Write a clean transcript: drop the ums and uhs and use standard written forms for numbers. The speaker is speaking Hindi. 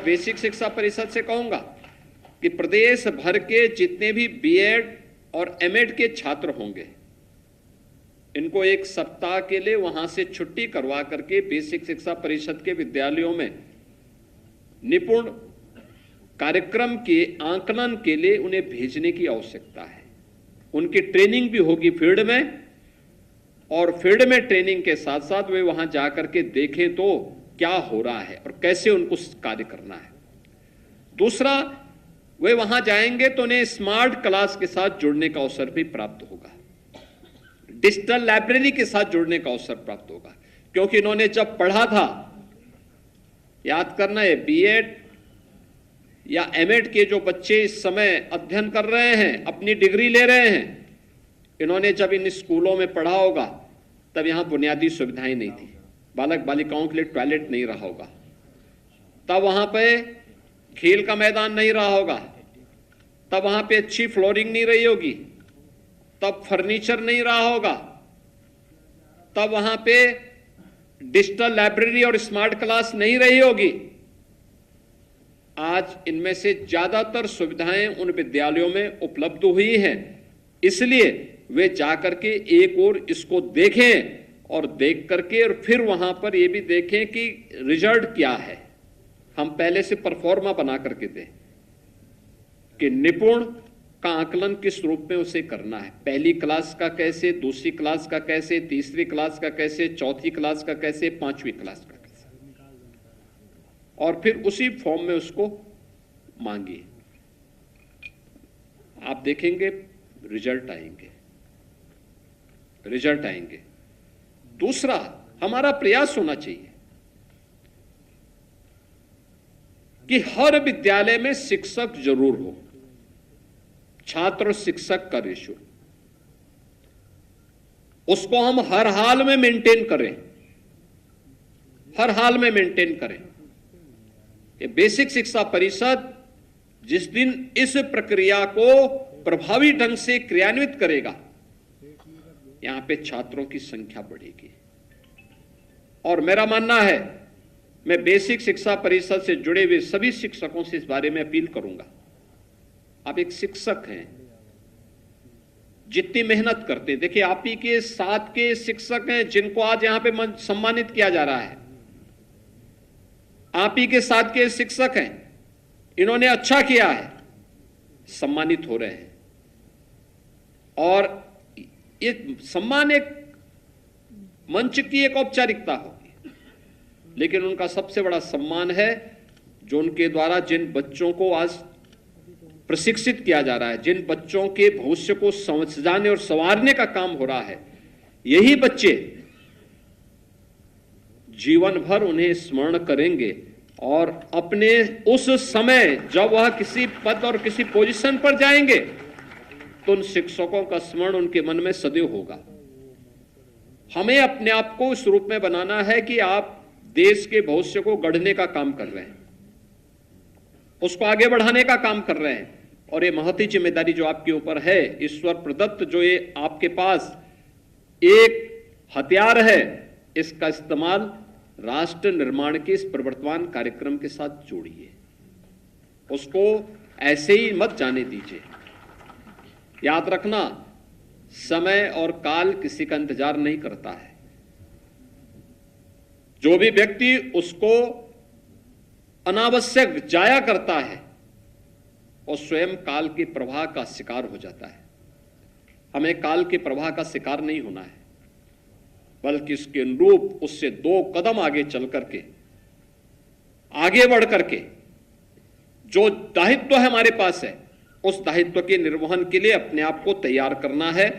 बेसिक शिक्षा परिषद से कहूंगा कि प्रदेश भर के जितने भी बीएड और एमएड के छात्र होंगे, इनको एक सप्ताह के लिए वहां से छुट्टी करवा करके बेसिक शिक्षा परिषद के विद्यालयों में निपुण कार्यक्रम के आंकलन के लिए उन्हें भेजने की आवश्यकता है। उनकी ट्रेनिंग भी होगी फील्ड में, और फील्ड में ट्रेनिंग के साथ साथ वे वहां जाकर के देखें तो क्या हो रहा है और कैसे उनको कार्य करना है। दूसरा, वे वहां जाएंगे तो उन्हें स्मार्ट क्लास के साथ जुड़ने का अवसर भी प्राप्त होगा, डिजिटल लाइब्रेरी के साथ जुड़ने का अवसर प्राप्त होगा। क्योंकि इन्होंने जब पढ़ा था, याद करना है, बीएड या एमएड के जो बच्चे इस समय अध्ययन कर रहे हैं, अपनी डिग्री ले रहे हैं, इन्होंने जब इन स्कूलों में पढ़ा होगा तब यहां बुनियादी सुविधाएं नहीं थी, बालक बालिकाओं के लिए टॉयलेट नहीं रहा होगा, तब वहां पे खेल का मैदान नहीं रहा होगा, तब वहां पे अच्छी फ्लोरिंग नहीं रही होगी, तब फर्नीचर नहीं रहा होगा, तब वहां पे डिजिटल लाइब्रेरी और स्मार्ट क्लास नहीं रही होगी। आज इनमें से ज्यादातर सुविधाएं उन विद्यालयों में उपलब्ध हुई हैं, इसलिए वे जाकर के एक और इसको देखें और देख करके और फिर वहां पर ये भी देखें कि रिजल्ट क्या है। हम पहले से परफॉर्मा बना करके दें कि निपुण का आकलन किस रूप में उसे करना है, पहली क्लास का कैसे, दूसरी क्लास का कैसे, तीसरी क्लास का कैसे, चौथी क्लास का कैसे, पांचवी क्लास का कैसे, और फिर उसी फॉर्म में उसको मांगिए। आप देखेंगे रिजल्ट आएंगे, रिजल्ट आएंगे। दूसरा, हमारा प्रयास होना चाहिए कि हर विद्यालय में शिक्षक जरूर हो, छात्र और शिक्षक का रेशो उसको हम हर हाल में मेंटेन करें, हर हाल में मेंटेन करें। ये बेसिक शिक्षा परिषद जिस दिन इस प्रक्रिया को प्रभावी ढंग से क्रियान्वित करेगा, यहां पे छात्रों की संख्या बढ़ेगी। और मेरा मानना है, मैं बेसिक शिक्षा परिषद से जुड़े हुए सभी शिक्षकों से इस बारे में अपील करूंगा। आप एक शिक्षक हैं, जितनी मेहनत करते हैं, देखिए आप ही के साथ के शिक्षक हैं जिनको आज यहां पे सम्मानित किया जा रहा है, आप ही के साथ के शिक्षक हैं, इन्होंने अच्छा किया है, सम्मानित हो रहे हैं। और ये सम्मान एक मंच की एक औपचारिकता होगी, लेकिन उनका सबसे बड़ा सम्मान है जो उनके द्वारा जिन बच्चों को आज प्रशिक्षित किया जा रहा है, जिन बच्चों के भविष्य को समझाने और संवारने का काम हो रहा है, यही बच्चे जीवन भर उन्हें स्मरण करेंगे और अपने उस समय जब वह किसी पद और किसी पोजीशन पर जाएंगे तो उन शिक्षकों का स्मरण उनके मन में सदैव होगा। हमें अपने आप को इस रूप में बनाना है कि आप देश के भविष्य को गढ़ने का काम कर रहे हैं, उसको आगे बढ़ाने का काम कर रहे हैं, और ये महती जिम्मेदारी जो आपके ऊपर है, ईश्वर प्रदत्त जो ये आपके पास एक हथियार है, इसका इस्तेमाल राष्ट्र निर्माण के इस प्रवर्तमान कार्यक्रम के साथ जोड़िए, उसको ऐसे ही मत जाने दीजिए। याद रखना, समय और काल किसी का इंतजार नहीं करता है। जो भी व्यक्ति उसको अनावश्यक जाया करता है और स्वयं काल के प्रवाह का शिकार हो जाता है। हमें काल के प्रवाह का शिकार नहीं होना है, बल्कि इसके अनुरूप उससे 2 कदम आगे चल करके, आगे बढ़ करके जो दायित्व हमारे पास है, उस दायित्व के निर्वहन के लिए अपने आप को तैयार करना है।